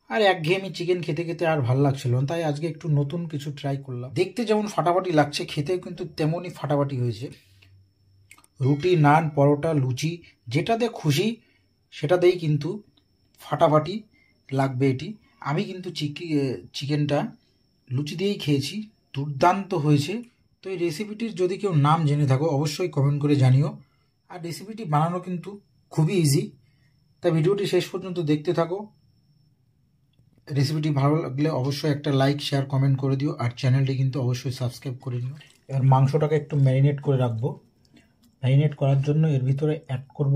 আর একঘেয়েমি চিকেন খেতে খেতে আর ভাল লাগছিল না, তাই আজকে একটু নতুন কিছু ট্রাই করলাম। দেখতে যেমন ফাটাফাটি লাগছে, খেতেও কিন্তু তেমনই ফাটাফাটি হয়েছে। রুটি, নান, পরোটা, লুচি যেটাতে খুশি সেটাতেই কিন্তু ফাটাফাটি লাগবে এটি। আমি কিন্তু চিকেনটা লুচি দিয়েই খেয়েছি, দুর্দান্ত হয়েছে। তো এই রেসিপিটির যদি কেউ নাম জেনে থাকো অবশ্যই কমেন্ট করে জানিও। আর রেসিপিটি বানানো কিন্তু খুবই ইজি, তাই ভিডিওটি শেষ পর্যন্ত দেখতে থাকো। রেসিপিটি ভালো লাগলে অবশ্যই একটা লাইক, শেয়ার, কমেন্ট করে দিও। আর চ্যানেলটি কিন্তু অবশ্যই সাবস্ক্রাইব করে নিও। এবার মাংসটাকে একটু ম্যারিনেট করে রাখবো। ম্যারিনেট করার জন্য এর ভিতরে অ্যাড করব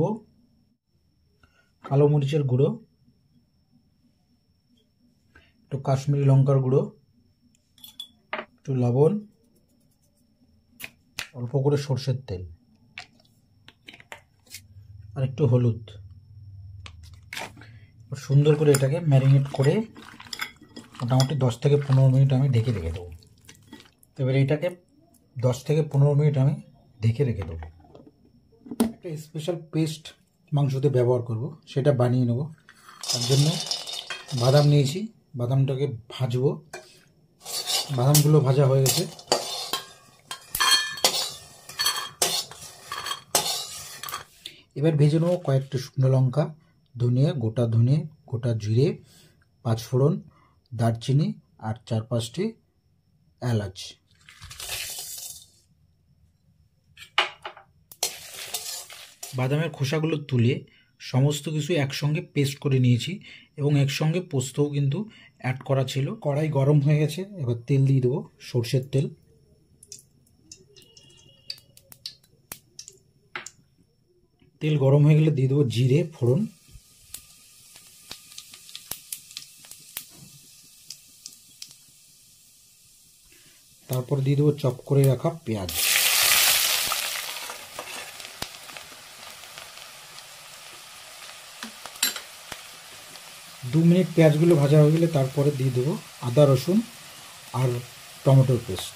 কালো মরিচের গুঁড়ো, একটু কাশ্মীরি লঙ্কার গুঁড়ো, একটু লবণ, অল্প করে সর্ষের তেল আর একটু হলুদ। সুন্দর করে এটাকে ম্যারিনেট করে মোটামুটি 10 থেকে 15 মিনিট আমি ঢেকে রেখে দেবো। এবার এটাকে 10 থেকে 15 মিনিট আমি ঢেকে রেখে দেবো। একটা স্পেশাল পেস্ট মাংসতে ব্যবহার করব, সেটা বানিয়ে নেব। তার জন্য বাদাম নিয়েছি, বাদামটাকে ভাজবো। বাদামগুলো ভাজা হয়ে গেছে। এবার ভেজে নেবো কয়েকটা শুকনো লঙ্কা, গোটা ধনে, গোটা জিরে, 5 ফোড়ন, দারচিনি আর 4-5টি এলাচ। বাদামের খোসাগুলো তুলে সমস্ত কিছু একসঙ্গে পেস্ট করে নিয়েছি এবং একসঙ্গে পোস্তও কিন্তু অ্যাড করা ছিল। কড়াই গরম হয়ে গেছে, এবার তেল দিয়ে দেবো, সর্ষের তেল। তেল গরম হয়ে গেলে দিয়ে দেবো জিরে ফোড়ন, তারপর দিয়ে দেবো চপ করে রাখা পেঁয়াজ। দু মিনিট পেঁয়াজগুলো ভাজা হয়ে গেলে তারপরে দিয়ে দেবো আদা রসুন আর টমেটোর পেস্ট।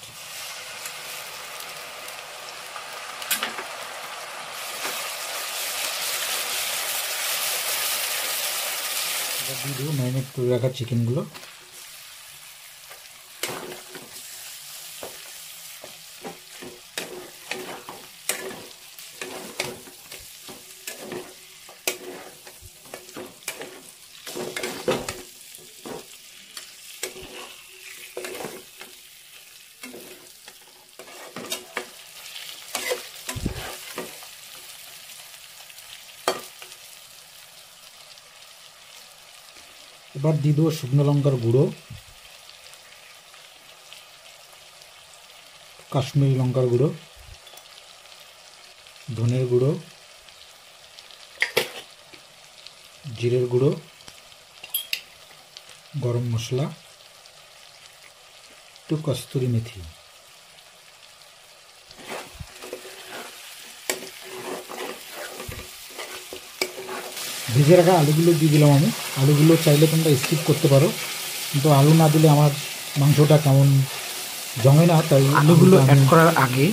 এবার দিয়ে দেবো ম্যারিনেট করে রাখা চিকেনগুলো। এবার দিয়ে দেবো শুকনো লঙ্কার গুঁড়ো, কাশ্মীরি লঙ্কার গুঁড়ো, ধনের গুঁড়ো, জিরের গুঁড়ো, গরম মশলা, একটু কস্তুরি মেথি। ভেজে রাখা আলুগুলো দিয়ে দিলাম আমি। আলুগুলো চাইলে তোমরা স্কিপ করতে পারো, কিন্তু আলু না দিলে আমার মাংসটা কেমন জমে না, তাই আলুগুলো অ্যাড করার আগে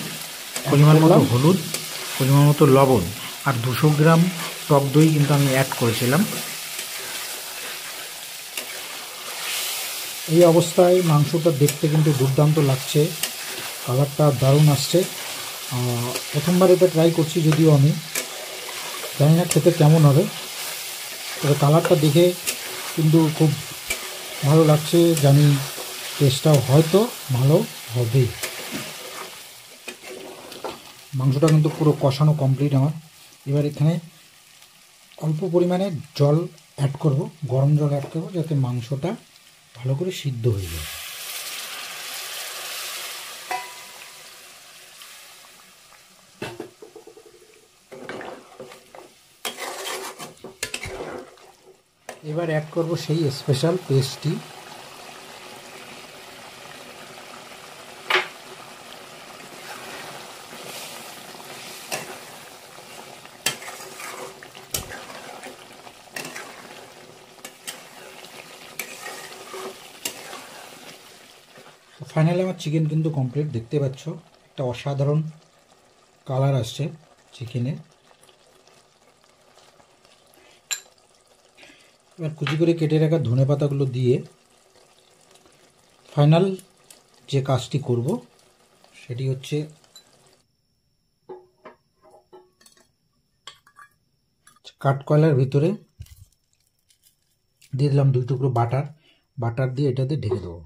পরিমাণ মতো হলুদ, পরিমাণ মতো লবণ আর 200 গ্রাম টক দই কিন্তু আমি অ্যাড করেছিলাম। এই অবস্থায় মাংসটা দেখতে কিন্তু দুর্দান্ত লাগছে, কালারটা দারুণ আসছে। প্রথমবার এটা ট্রাই করছি, যদিও আমি জানি না খেতে কেমন হবে, তবে কালারটা দেখে কিন্তু খুব ভালো লাগছে, জানি টেস্টটাও হয়তো ভালো হবে। মাংসটা কিন্তু পুরো কষানো কমপ্লিট আমার। এবার এখানে অল্প পরিমাণে জল অ্যাড করব, গরম জল অ্যাড করব, যাতে মাংসটা ভালো করে সিদ্ধ হয়ে যায়। এবার অ্যাড করব সেই স্পেশাল পেস্টটি। ফাইনালি আমার চিকেন কিন্তু কমপ্লিট, দেখতে পাচ্ছ একটা অসাধারণ কালার আসছে চিকেনের। এবার কুচি করে কেটে রাখা ধনে পাতাগুলো দিয়ে ফাইনাল যে কাজটি করব সেটি হচ্ছে কাঠকয়লার ভিতরে দিয়ে দিলাম 2 টুকরো বাটার দিয়ে এটাতে ঢেকে দেবো।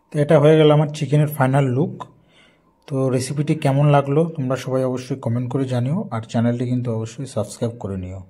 তো এটা হয়ে গেল আমার চিকেনের ফাইনাল লুক। তো রেসিপিটি কেমন লাগলো তোমরা সবাই অবশ্যই কমেন্ট করে জানিও, আর চ্যানেলটি কিন্তু অবশ্যই সাবস্ক্রাইব করে নিও।